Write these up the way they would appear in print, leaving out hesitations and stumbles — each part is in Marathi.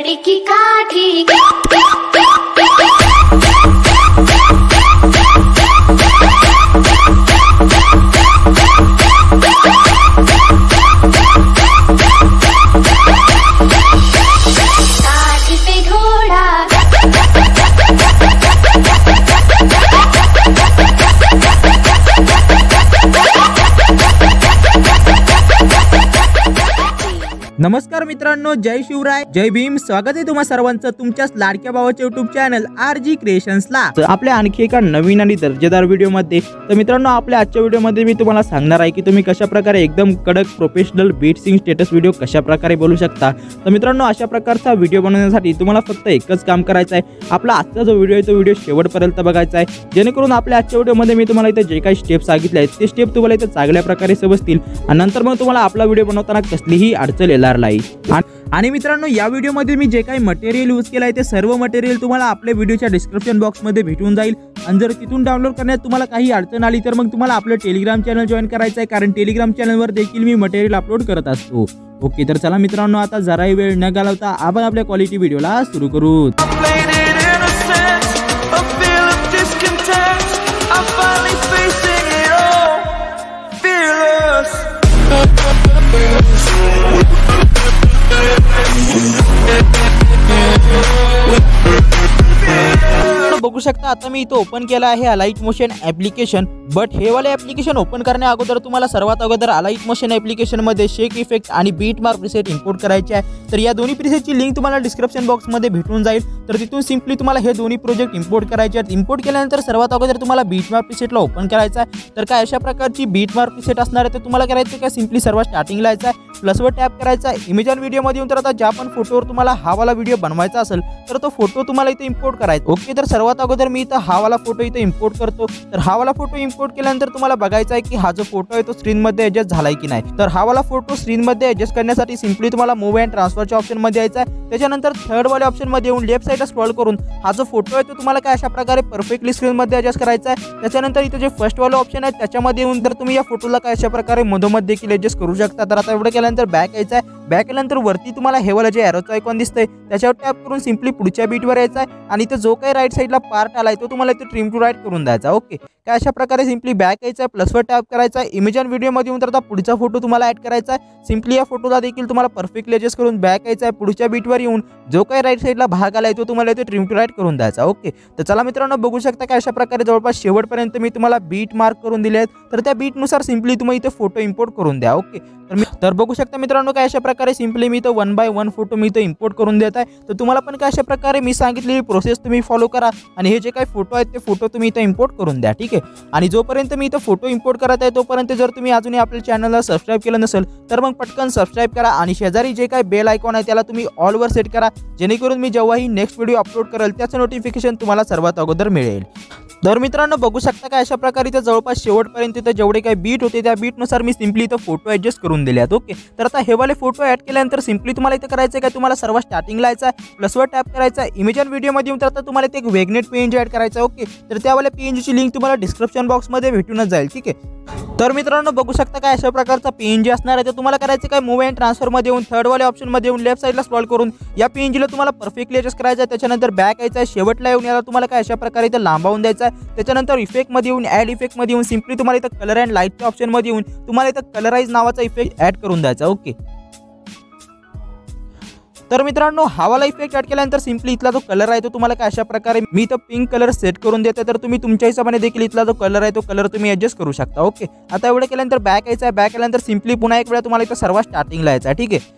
लकड़ी की काठी। काठी पे घोड़ा। नमस्कार मित्रांनो, जय शिवराय, जय भीम. स्वागत आहे तुम्हा सर्वांचं तुमच्याच लाडक्या भावाच्या युट्यूब चॅनल RGcreations ला आपल्या आणखी एका नवीन आणि दर्जेदार व्हिडिओ मध्ये. तर मित्रांनो, आपल्या आजच्या व्हिडिओ मध्ये मी तुम्हाला सांगणार आहे की तुम्ही कशा प्रकारे एकदम कडक professional beat sync status video कशा प्रकारे बोलू शकता. तर मित्रांनो, अशा प्रकारचा व्हिडिओ बनवण्यासाठी तुम्हाला फक्त एकच काम करायचं आहे. आपला आजचा जो व्हिडिओ आहे तो व्हिडिओ शेवटपर्यंत बघायचा आहे, जेणेकरून आपल्या आजच्या व्हिडिओ मध्ये मी तुम्हाला इथे जे काही स्टेप सांगितले आहेत ते स्टेप तुम्हाला इथे चांगल्या प्रकारे समजतील आणि नंतर मग तुम्हाला आपला व्हिडिओ बनवताना कसलीही अडचण येणार नाही. आणि मित्रांनो, या व्हिडिओमध्ये मी जे काही मटेरियल यूज केलं आहे ते सर्व मटेरियल तुम्हाला आपल्या व्हिडिओच्या डिस्क्रिप्शन बॉक्समध्ये भेटून जाईल. आणि जर तिथून डाउनलोड करण्यात तुम्हाला काही अडचण आली तर मग तुम्हाला आपलं टेलिग्राम चॅनल जॉईन करायचं आहे, कारण टेलिग्राम चॅनलवर देखील मी मटेरियल अपलोड करत असतो. ओके, तर चला मित्रांनो, आता जराही वेळ न घालवता आपण आपल्या क्वालिटी व्हिडिओला सुरू करू. बघू शकता आता मी इथं ओपन केलं आहे अलाइट मोशन ऍप्लिकेशन. बट हे वाले ऍप्लिकेशन ओपन करण्या अगोदर तुम्हाला सर्वात अगोदर अलाइट मोशन ऍप्लिकेशन मध्ये शेक इफेक्ट आणि बीट मार्क प्रीसेट इम्पोर्ट करायचे आहे. तर या दोन्ही प्रीसेटची लिंक तुम्हाला डिस्क्रिप्शन बॉक्स मध्ये भेटून जाईल. तर तिथून सिंपली तुम्हाला हे दोन्ही प्रोजेक्ट इम्पोर्ट करायचे आहेत. इम्पोर्ट केल्यानंतर सर्वात अगोदर तुम्हाला बीट मार्क प्रीसेटला ओपन करायचा आहे. तर काय अशा प्रकारची बीट मार्क प्रीसेट असणार आहे. तर तुम्हाला करायचं काय, सिंपली सर्वात स्टार्टिंगला यायचं आहे, प्लसवर टॅप करायचा आहे, इमेज अँड व्हिडिओ मध्ये येऊन तर आता ज्या पण फोटोवर तुम्हाला हा वाला व्हिडिओ बनवायचा असेल तर तो फोटो तुम्हाला इथे इम्पोर्ट करायचा. ओके, तर सर्वात अगोदर मी इथं हा वाला फोटो इथे इम्पोर्ट करतो. तर हा वाला फोटो इम्पोर्ट केल्यानंतर तुम्हाला बघायचा आहे की हा जो फोटो आहे तो स्क्रीन मध्ये ऍडजस्ट झालाय की नाही. तर हा वाला फोटो स्क्रीन मध्ये ऍडजस्ट करण्यासाठी सिंपली तुम्हाला मूव्ह अँड ट्रान्सफरच्या ऑप्शन मध्ये यायचा आहे. त्याच्यानंतर थर्ड वाले ऑप्शन मध्ये येऊन लेफ्ट साइडला स्क्रॉल करून हा जो फोटो आहे तो तुम्हाला काय अशा प्रकारे परफेक्टली स्क्रीन मध्ये ऍडजस्ट करायचा आहे. त्याच्यानंतर इथे जे फर्स्ट वाला ऑप्शन आहे त्याच्यामध्ये येऊन तर तुम्ही या फोटोला काय अशा प्रकारे मधोमध देखील ऍडजस्ट करू शकता. तर आता एवढं केल्यानंतर बॅक यायचं आहे. बॅक केल्यानंतर वरती तुम्हाला हे वाला जे एरोचा आयकॉन दिसतंय त्याच्यावर टॅप करून सिंपली पुढच्या बीटवर यायचं आहे आणि इथं जो काही राईट साईडला पार्ट आलाय तो तुम्हाला इथे ट्रिम टू राईट करून द्यायचा. ओके, काय अशा प्रकारे सिंपली बॅक यायचं आहे, प्लसवर टॅप करायचा आहे, इमेज अँड व्हिडिओ मध्ये येऊन तर आता पुढचा फोटो तुम्हाला ऍड करायचा आहे. सिंपली या फोटोला देखील तुम्हाला परफेक्टली ऍडजस्ट करून बॅक यायचं आहे. पुढच्या बीटवर येऊन जो काही राईट साईडला भाग आलाय तो तुम्हाला इथे ट्रिम टू राईट करून द्यायचा. ओके, तर चला मित्रांनो, बघू शकता काय अशा प्रकारे जवळपास शेवटपर्यंत मी तुम्हाला बीट मार्क करून दिले आहेत. तर त्या बीटनुसार सिंपली तुम्ही इथे फोटो इम्पोर्ट करून द्या. ओके, तर बघू शकता मित्रांनो काय अशा प्रकारे सिंपली मी इथं 1 बाय 1 फोटो मी इथं इम्पोर्ट करून देत आहे. तर तुम्हाला पण काय अशा प्रकारे मी सांगितलेली प्रोसेस तुम्ही फॉलो करा आणि हे जे काही फोटो आहेत ते फोटो तुम्ही इथं इम्पोर्ट करून द्या. ठीक आहे, आणि जोपर्यंत मी इथं फोटो इम्पोर्ट करत आहे तोपर्यंत जर तुम्ही अजूनही आपल्या चॅनलला सबस्क्राईब केलं नसेल तर मग पटकन सबस्क्राईब करा आणि शेजारी जे काही बेल आयकॉन आहे त्याला तुम्ही ऑलवर सेट करा, जेणेकरून मी जेव्हाही नेक्स्ट व्हिडिओ अपलोड करेल त्याचं नोटिफिकेशन तुम्हाला सर्वात अगोदर मिळेल. तर मित्रांनो, बघू शकता काय अशा प्रकारे इथं जवळपास शेवटपर्यंत इथं जेवढे काही बीट होते त्या बीटनुसार मी सिंपली इथं फोटो ऍडजस्ट करून दिले आहेत. ओके, तर आता हे वाले फोटो ऍड केल्यानंतर सिंपली तुम्हाला इथं करायचं आहे काय, तुम्हाला सर्वात स्टार्टिंगला यायचं आहे, प्लसवर टॅप करायचा आहे, इमेज अँड व्हिडिओ मध्ये येऊन तर आता तुम्हाला इथे एक वेगनेट पीएनजी ऍड करायचा आहे. ओके, तर त्यावाल्या पीएनजीची लिंक तुम्हाला डिस्क्रिप्शन बॉक्समध्ये भेटूनच जाईल. ठीक आहे, तर मित्रांनो बघू शकता काय अशा प्रकारचा पीएनजी असणार आहे. तर तुम्हाला करायचं काय, मूव्ह अँड ट्रान्सफर मध्ये येऊन थर्ड वाले ऑप्शन मध्ये येऊन लेफ्ट साइडला स्क्रॉल करून या पीएनजीला तुम्हाला परफेक्टली ऍडजस्ट करायचं आहे. त्याच्यानंतर बॅक यायचं आहे, शेवटला येऊन याला तुम्हाला काय अशा प्रकारे इथं लांबवून द्यायचं आहे. त्याच्यानंतर इफेक्ट मध्ये येऊन ऍड इफेक्ट मध्ये येऊन सिंपली तुम्हाला इथं कलर अँड लाईटच्या ऑप्शन मध्ये येऊन तुम्हाला इथं कलराइज नावाचा इफेक्ट ऍड करून द्यायचा. ओके, तर मित्रांनो हा वाला इफेक्ट ऍड केल्यानंतर सिंपली इथला जो कलर आहे तो तुम्हाला काय अशा प्रकारे मी इथं पिंक कलर सेट करून देते. तर तुम्ही तुमच्या हिशोबाने देखील इथला जो कलर आहे तो कलर तुम्ही ऍडजस्ट करू शकता. ओके, आता एवढं केल्यानंतर बॅक यायचं आहे. बॅक केल्यानंतर सिंपली पुन्हा एक वेळा तुम्हाला इथं सर्वात स्टार्टिंगला यायचं आहे. ठीक आहे,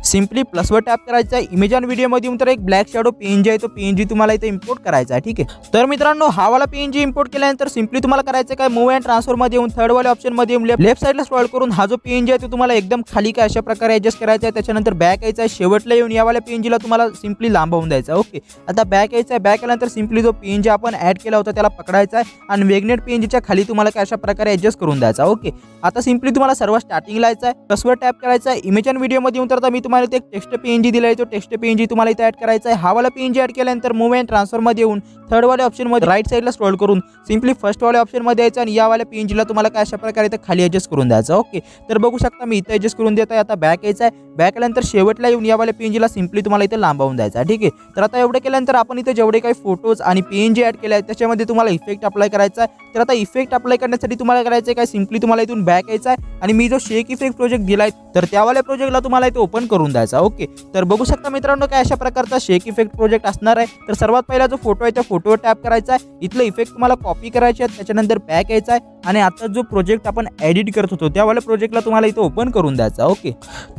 सिंपली प्लसवर टॅप करायचा आहे, इमेज अँड व्हिडिओ मध्ये येऊन तर एक ब्लॅक शॅडो पीएनजी आहे तो पीएनजी तुम्हाला इथे इम्पोर्ट करायचा आहे. ठीक आहे, तर मित्रांनो हा वाला पीएनजी इम्पोर्ट केल्यानंतर सिंपली तुम्हाला करायचं काय, मूव्ह अँड ट्रान्सफर मध्ये येऊन थर्ड वाले ऑप्शन मध्ये येऊन लेफ्ट साइडला स्क्रॉल करून हा जो पीएनजी आहे तो तुम्हाला एकदम खाली काय अशा प्रकारे ऍडजस्ट करायचा आहे. त्याच्यानंतर बॅक यायचा आहे, शेवटला येऊन या वाल्या पीएनजीला तुम्हाला सिंपली लांबवून द्यायचा. ओके, आता बॅक यायचा आहे. बॅक केल्यानंतर सिंपली जो पीएनजी आपण ऍड केला होता त्याला पकडायचा आहे आणि वेगनेट पीएनजीच्या खाली तुम्हाला काय अशा प्रकारे ऍडजस्ट करून द्यायचा. ओके, आता सिंपली तुम्हाला सर्व स्टार्टिंगला यायचं आहे, प्लसवर टॅप करायचा आहे, इमेज अँड व्हिडिओ मध्ये येऊन तर आता मी तुम्हाला इथे एक टेक्स्ट पीएनजी दिलाय, तो टेक्स्ट पीएनजी तुम्हाला इथे ऍड करायचा आहे। हा वाला पीएनजी ऍड केल्यानंतर मूव्ह अँड ट्रान्सफर मध्ये येऊन थर्ड वाले ऑप्शन मध्ये राईट साइडला स्क्रॉल करून सिंपली फर्स्ट वाले ऑप्शन मध्ये यायचं आणि या वाल्या पीएनजीला तुम्हाला काय अशा प्रकारे इथे खाली ऍडजस्ट करून द्यायचं। ओके, तर बघू शकता मी इथे ऍडजस्ट करून देत आहे। आता बॅक यायचं आहे, बॅक आल्यानंतर शेवटला येऊन या वाल्या पीएनजीला सिंपली तुम्हाला इथे लांबवून द्यायचा। ठीक आहे, तर आता एवढं केल्यानंतर आपण इथे जेवढे काही फोटोज आणि पीएनजी ऍड केले आहेत त्याच्यामध्ये तुम्हाला इफेक्ट अप्लाय करायचा आहे। तर आता इफेक्ट अप्लाय करण्यासाठी तुम्हाला करायचं काय, सिंपली तुम्हाला इथून बॅक यायचं आहे आणि मी जो शेक इफेक्ट प्रोजेक्ट दिलाय तर त्यावाल्या प्रोजेक्टला तुम्हाला इथे ओपन करून द्यायचा। ओके, तर बघू शकता मित्रांनो काय अशा प्रकारचा शेक इफेक्ट प्रोजेक्ट असणार आहे। तर सर्वात पहिला जो फोटो आहे त्या फोटोवर टॅप करायचा आहे, इथलं इफेक्ट तुम्हाला कॉपी करायचे आहेत, त्याच्यानंतर बॅक यायचा आहे आणि आता जो प्रोजेक्ट आपण एडिट करत होतो त्यावाल्या प्रोजेक्टला तुम्हाला इथे ओपन करून द्यायचा। ओके,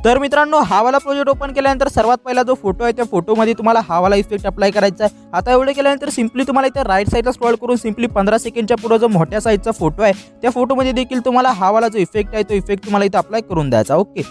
तर मित्रांनो हा वाला प्रोजेक्ट ओपन केल्यानंतर सर्वात पहिला जो फोटो आहे त्या फोटोमध्ये तुम्हाला हा वाला इफेक्ट अप्लाय करायचा आहे। आता एवढे केल्यानंतर सिंपली तुम्हाला इथे राईट साईडला स्क्रॉल करून सिंपली 15 सेकंडच्या पुढे जो मोठ्या साईजचा फोटो आहे त्या फोटोमध्ये देखील तुम्हाला हा वाला जो इफेक्ट आहे तो इफेक्ट तुम्हाला इथे अप्लाय करून द्यायचा। ओके,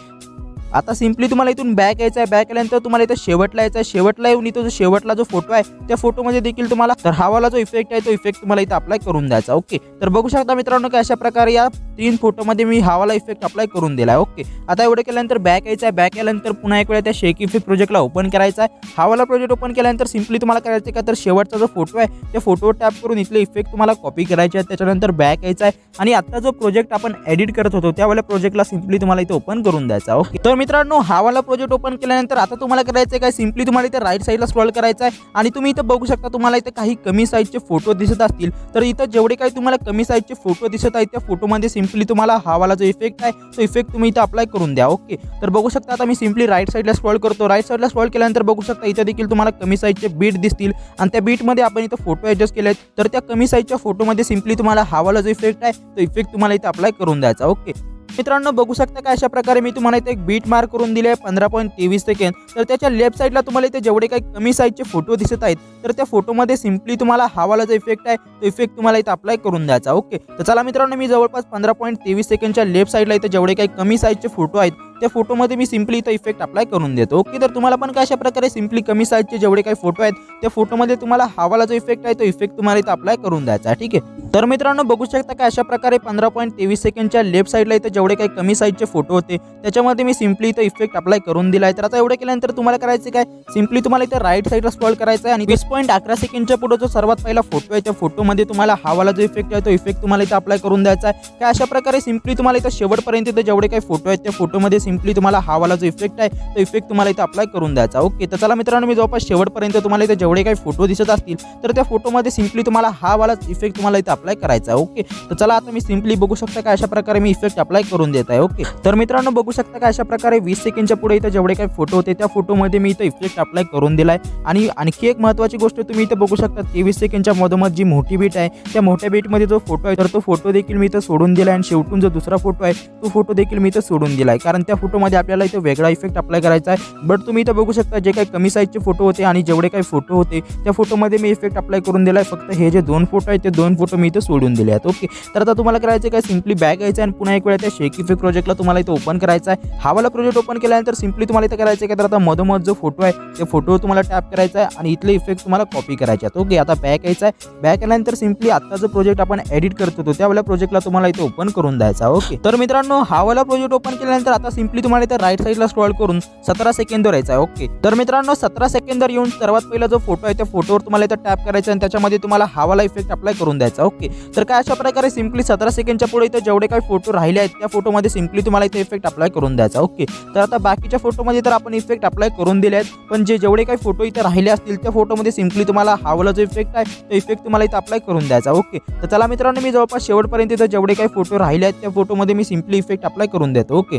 आता सिंपली तुम्हाला इथून बॅक यायचं आहे, बॅक आल्यानंतर तुम्हाला इथे शेवटला यायचं आहे, शेवटला येऊन इथं जो शेवटला जो फोटो आहे त्या फोटोमध्ये देखील तुम्हाला तर हा वाला जो इफेक्ट आहे तो इफेक्ट तुम्हाला इथे अप्लाय करून द्यायचा। ओके, तर बघू शकता मित्रांनो की अशा प्रकारे या 3 फोटोमध्ये मी हा वाला इफेक्ट अप्लाय करून दिला आहे। ओके, आता एवढं केल्यानंतर बॅक यायचं आहे, बॅक आल्यानंतर पुन्हा एक वेळा त्या शेक इफेक्ट प्रोजेक्टला ओपन करायचा आहे। हा वाला प्रोजेक्ट ओपन केल्यानंतर सिंपली तुम्हाला करायचं का तर शेवटचा जो फोटो आहे त्या फोटोवर टॅप करून इथले इफेक्ट तुम्हाला कॉपी करायचे आहेत, त्याच्यानंतर बॅक यायचं आहे आणि आता जो प्रोजेक्ट आपण एडिट करत होतो त्यावाल्या प्रोजेक्टला सिंपली तुम्हाला इथे ओपन करून द्यायचा। ओके, तर मित्रांनो हा वाला प्रोजेक्ट ओपन केल्यानंतर आता तुम्हाला करायचं काय, सिंपली तुम्हाला इथे राईट साईडला स्क्रॉल करायचं आहे आणि तुम्ही इथे बघू शकता तुम्हाला इथे काही कमी साईजचे फोटो दिसत असतील तर इथे जेवढे काही तुम्हाला कमी साईजचे फोटो दिसत आहेत त्या फोटोमध्ये सिंपली तुम्हाला हा वाला जो इफेक्ट आहे तो इफेक्ट तुम्ही इथे अप्लाय करून द्या। ओके, तर बघू शकता आता मी सिंपली राईट साईडला स्क्रॉल करतो, राईट साईडला स्क्रॉल केल्यानंतर बघू शकता इथे देखील तुम्हाला कमी साईजचे बीट दिसतील आणि त्या बीटमध्ये आपण इथे फोटो ऍडजस्ट केले तर त्या कमी साईजच्या फोटोमध्ये सिंपली तुम्हाला हा वाला जो इफेक्ट आहे तो इफेक्ट तुम्हाला इथे अप्लाय करून द्यायचा। ओके मित्रांनो बघू शकता का अशा प्रकारे मी तुम्हाला इथे एक बीट मार्क करून दिले आहे 15.23 सेकंद। तर त्याच्या लेफ्ट साईडला तुम्हाला इथे जेवढे काही कमी साईजचे फोटो दिसत आहेत तर त्या फोटोमध्ये सिंपली तुम्हाला हा वाला जो इफेक्ट आहे तो इफेक्ट तुम्हाला इथे अप्लाय करून द्यायचा। ओके, तर चला मित्रांनो मी जवळपास 15.23 सेकंडच्या लेफ्ट साईडला इथे जेवढे काही कमी साईजचे फोटो आहेत त्या फोटोमध्ये मी सिंपली इथे इफेक्ट अप्लाय करून देतो। ओके, तर तुम्हाला पण काय अशा प्रकारे सिंपली कमी साईजचे जेवढे काही फोटो आहेत त्या फोटोमध्ये तुम्हाला हा वाला जो इफेक्ट आहे तो इफेक्ट तुम्हाला इथे अप्लाय करून द्यायचा। ठीक आहे, तर मित्रांनो बघू शकता का अशा प्रकारे 15.23 सेकंडच्या लेफ्ट साईडला इथे जेवढे काही कमी साईजचे फोटो होते त्याच्यामध्ये मी सिंपली इथे इफेक्ट अप्लाय करून दिलाय। तर आता एवढं केल्यानंतर तुम्हाला करायचं काय, सिंपली तुम्हाला इथे राईट साईडला स्क्रॉल करायचं आहे आणि 20.11 सेकंडच्या पुढे जो सर्वात पहिला फोटो आहे त्या फोटोमध्ये तुम्हाला हा वाला जो इफेक्ट आहे तो इफेक्ट तुम्हाला इथे अप्लाय करून द्यायचा आहे। काय अशा प्रकारे सिंपली तुम्हाला इथे शेवटपर्यंत इथे जेवढे काही फोटो आहेत त्या फोटोमध्ये सिंपली तुम्हाला हा वाला जो इफेक्ट आहे तो इफेक्ट तुम्हाला इथे अप्लाय करून द्यायचा। ओके, तर चला मित्रांनो मी जवळपास शेवटपर्यंत तुम्हाला इथे जेवढे काही फोटो दिसत असतील तर त्या फोटोमध्ये सिंपली तुम्हाला हा वाला इफेक्ट तुम्हाला इथे अप्लाय करायचा आहे। ओके, तर चला आता मी सिंपली बघू शकता का अशा प्रकारे मी इफेक्ट अप्लाय करून देत आहे। ओके, तर मित्रांनो बघू शकता का अशा प्रकारे 20 सेकंडच्या पुढे इथे जेवढे काही फोटो होते त्या फोटोमध्ये मी इथे इफेक्ट अप्लाय करून दिलाय। आणि आणखी एक महत्त्वाची गोष्ट तुम्ही इथे बघू शकता 23 सेकंडच्या मधोमध जी मोठी बीट आहे त्या मोठ्या बीटमध्ये जो फोटो आहे तर तो फोटो देखील मी इथे सोडून दिलाय आणि शेवटून जो दुसरा फोटो आहे तो फोटो देखील मी इथे सोडून दिलाय कारण त्या फोटोमध्ये आपल्याला इथे वेगळा इफेक्ट अप्लाय करायचा आहे। बट तुम्ही इथे बघू शकता जे काही कमी साईजचे फोटो होते आणि जेवढे काही फोटो होते त्या फोटोमध्ये मी इफेक्ट अप्लाय करून दिलाय, फक्त हे जे 2 फोटो आहेत ते 2 फोटो मी इथे सोडून दिले आहेत। ओके, तर आता तुम्हाला करायचं काय, सिंपली बॅक यायचं आणि पुन्हा एक वेळा त्या शेक इफेक्ट प्रोजेक्टला तुम्हाला इथे ओपन करायचा आहे। हा वाला प्रोजेक्ट ओपन केल्यानंतर सिंपली तुम्हाला इथे करायचं आहे तर आता मधोमध जो फोटो आहे त्या फोटोवर तुम्हाला टॅप करायचा आहे आणि इथले इफेक्ट तुम्हाला कॉपी करायचे आहेत। ओके, आता बॅक यायचं आहे, बॅक आल्यानंतर सिंपली आता जो प्रोजेक्ट आपण एडिट करत होतो त्यावेळेला प्रोजेक्टला तुम्हाला इथे ओपन करून द्यायचा। ओके, तर मित्रांनो हा वाला प्रोजेक्ट ओपन केल्यानंतर आता सिंपली तुम्हाला इथे राईट साईडला स्क्रॉल करून 17 सेकंदवर यायचा आहे। ओके, तर मित्रांनो 17 सेकंदवर येऊन सर्वात पहिला जो फोटो आहे त्या फोटोवर तुम्हाला इथे टॅप करायचा आणि त्याच्यामध्ये तुम्हाला हा वाला इफेक्ट अप्लाय करून द्यायचा। ओके, तर काय अशा प्रकारे सिंपली 17 सेकंडच्या पुढे इथे जेवढे काही फोटो राहिले आहेत त्या फोटोमध्ये सिंपली तुम्हाला इथे इफेक्ट अप्लाय करून द्यायचा। ओके, तर आता बाकीच्या फोटोमध्ये तर आपण इफेक्ट अप्लाय करून दिले आहेत पण जेवढे काही फोटो इथे राहिले असतील त्या फोटोमध्ये सिंपली तुम्हाला हा वाला जो इफेक्ट आहे तो इफेक्ट तुम्हाला इथे अप्लाय करून द्यायचा। ओके, तर चला मित्रांनो मी जवळपास शेवटपर्यंत इथे जेवढे काही फोटो राहिले आहेत त्या फोटोमध्ये मी सिंपली इफेक्ट अप्लाय करून देतो। ओके,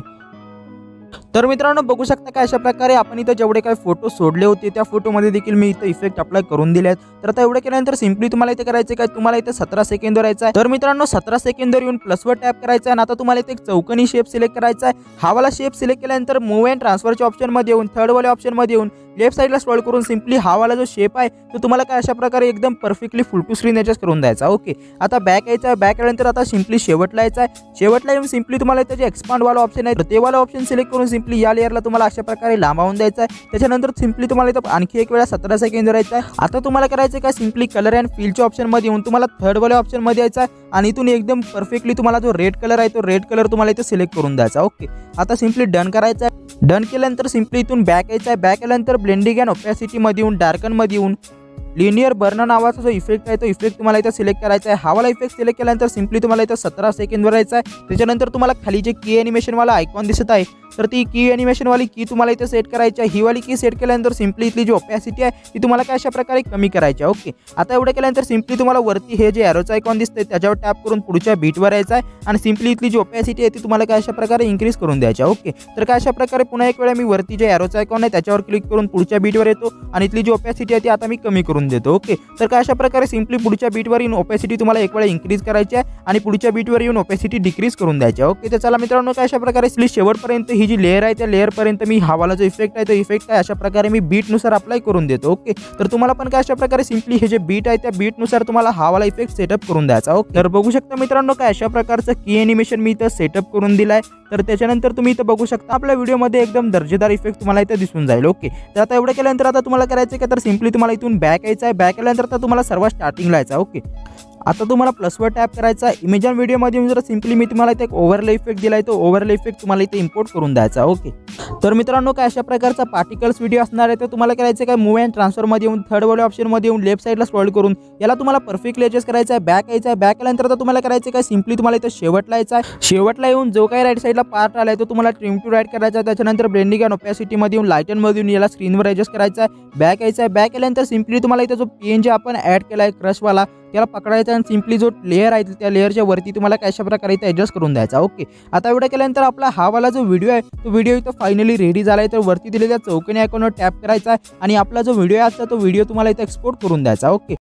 तर मित्रांनो बघू शकता का अशा प्रकारे आपण इथे जेवढे काही फोटो सोडले होते त्या फोटोमध्ये देखील मी इथे इफेक्ट अप्लाय करून दिले आहेत। तर आता एवढं केल्यानंतर सिंपली तुम्हाला इथे करायचं काय, तुम्हाला इथे 17 सेकंदवर यायचं आहे। तर मित्रांनो 17 सेकंदवर येऊन प्लसवर टॅप करायचं आहे आणि आता तुम्हाला इथे एक चौकोनी शेप सिलेक्ट करायचा आहे। हा वाला शेप सिलेक्ट केल्यानंतर मूव्ह अँड ट्रान्सफरच्या ऑप्शनमध्ये येऊन थर्ड वाल्या ऑप्शनमध्ये येऊन लेफ्ट साईडला स्क्रॉल करून सिम्पली हा वाला जो शेप आहे तो तुम्हाला काय अशा प्रकारे एकदम perfectly full to screen adjust करून द्यायचा. ओके, आता बॅक यायचा आहे. बॅक आल्यानंतर आता सिम्पली शेवटला यायचं आहे. शेवटला येऊन सिम्पली तुम्हाला त्याचे एक्सपांड वाला ऑप्शन आहे ते वाला ऑप्शन सिलेक्ट करून सिम्पली या लेअरला तुम्हाला अशा प्रकारे लांबवून द्यायचा आहे. त्याच्यानंतर सिम्पली तुम्हाला इथं आणखी एक वेळा 17 सेकंद राहायचा आहे. आता तुम्हाला करायचं काय, सिम्पली कलर अँड फिलच्या ऑप्शनमध्ये येऊन तुम्हाला थर्ड वाल्या ऑप्शनमध्ये यायचा आहे आणि इथून एकदम परफेक्टली तुम्हाला जो रेड कलर आहे तो रेड कलर तुम्हाला इथे सिलेक्ट करून द्यायचा. ओके, आता सिम्पली डन करायचं आहे. डन केल्यानंतर सिम्पली इथून बॅक यायचं आहे. बॅक आल्यानंतर ब्लेंडिंग अँड ओपॅसिटीमध्ये येऊन डार्कनमध्ये येऊन लिनियर बर्न नावाचा जो इफेक्ट आहे तो इफेक्ट तुम्हाला इथं सिलेक्ट करायचा आहे. हा वाला इफेक्ट सिलेक्ट केल्यानंतर सिम्पली तुम्हाला इथं 17 सेकंदवर यायचं आहे. त्याच्यानंतर तुम्हाला खाली जे की ॲनिमेशनवाला आयकॉन दिसत आहे तर ती की ॲनिमेशनवाली की तुम्हाला इथं सेट करायची आहे. ही वाली की सेट केल्यानंतर सिम्पली इथली जी ओपॅसिटी आहे ती तुम्हाला काय अशा प्रकारे कमी करायची आहे. ओके, आता एवढं केल्यानंतर सिम्पली तुम्हाला वरती हे जे ॲरोचं आयकॉन दिसतंय त्याच्यावर टॅप करून पुढच्या बीटवर यायचं आहे आणि सिम्पली इथली जी ओपॅसिटी आहे ती तुम्हाला काय अशा प्रकारे इन्क्रीज करून द्यायची आहे. ओके, तर काय अशा प्रकारे पुन्हा एक वेळा मी वरती जे ॲरोचं आयकॉन आहे त्याच्यावर क्लिक करून पुढच्या बीटवर येतो आणि इथली जी ओपॅसिटी आहे ती आता मी कमी करून देतो. ओके, तर काय अशा प्रकारे सिम्पली पुढच्या बीटवर येऊन ओपॅसिटी तुम्हाला एक वेळा इन्क्रीज करायची आहे आणि पुढच्या बीटवर येऊन ओपॅसिटी डिक्रीज करून द्यायची आहे. ओके, तर चला मित्रांनो, काय अशा प्रकारे शेवटपर्यंत ही जी लेअर आहे त्या लेअरपर्यंत मी हा वाला जो इफेक्ट आहे तो इफेक्ट काय अशा प्रकारे मी बीटनुसार अप्लाय करून देतो. ओके, तर तुम्हाला पण काय अशा प्रकारे सिम्पली हे जे बीट आहे त्या बीटनुसार तुम्हाला हा वाला इफेक्ट सेटअप करून द्यायचा. ओके, तर बघू शकता मित्रांनो काय अशा प्रकारचं की ॲनिमेशन मी इथं सेटअप करून दिलाय. तर त्याच्यानंतर तुम्ही इथं बघू शकता आपल्या व्हिडिओमध्ये एकदम दर्जेदार इफेक्ट तुम्हाला इथं दिसून जाईल. ओके, तर आता एवढं केल्यानंतर आता तुम्हाला करायचं आहे का, तर सिम्पली तुम्हाला इथून बॅक यायचं आहे. बॅक आल्यानंतर आता तुम्हाला सर्वात स्टार्टिंगला यायचं आहे. ओके, आता तुम्हाला प्लसवर टॅप करायचा आहे. इमेज अँड व्हिडिओमध्ये येऊन जर सिम्पली मी तुम्हाला इथे एक ओव्हरले इफेक्ट दिला आहे तो ओव्हरले इफेक्ट तुम्हाला इथे इम्पोर्ट करून द्यायचा. ओके, तर मित्रांनो काय अशा प्रकारचा पार्टिकल्स व्हिडिओ असणार आहे तर तुम्हाला करायचं काय, मूव्ह अँड ट्रान्सफरमध्ये येऊन थर्ड वाल्या ऑप्शनमध्ये येऊन लेफ्ट साईडला स्क्रॉल करून याला तुम्हाला परफेक्टली ॲडजस्ट करायचं आहे. बॅक यायचं आहे. बॅक आल्यानंतर आता तुम्हाला करायचं काय, सिम्पली तुम्हाला इथं शेवटला यायचं आहे. शेवटला येऊन जो काही राईट साईडला पार्ट आला आहे तो तुम्हाला ट्रिम टू राईट करायचा आहे. त्याच्यानंतर ब्लेंडिंग अँड ओपॅसिटीमध्ये येऊन लाईटनमध्ये येऊन याला स्क्रीनवर ॲडजस्ट करायचा आहे. बॅक यायचं आहे. बॅक आल्यानंतर सिम्पली तुम्हाला इथं जो PNG आपण ॲड केला आहे क्रशवाला त्याला पकडायचा आणि सिम्पली जो लेअर आहे त्या लेअरच्या वरती तुम्हाला कशा प्रकारे इथे ॲडजस्ट करून द्यायचा. ओके, आता एवढं केल्यानंतर आपला हा वाला जो व्हिडिओ आहे तो व्हिडिओ इथं फायनली रेडी झाला आहे. तर वरती दिलेल्या चौकोनी आयकॉनवर टॅप करायचा आणि आपला जो व्हिडिओ आहे तो व्हिडिओ तुम्हाला इथे एक्सपोर्ट करून द्यायचा. ओके,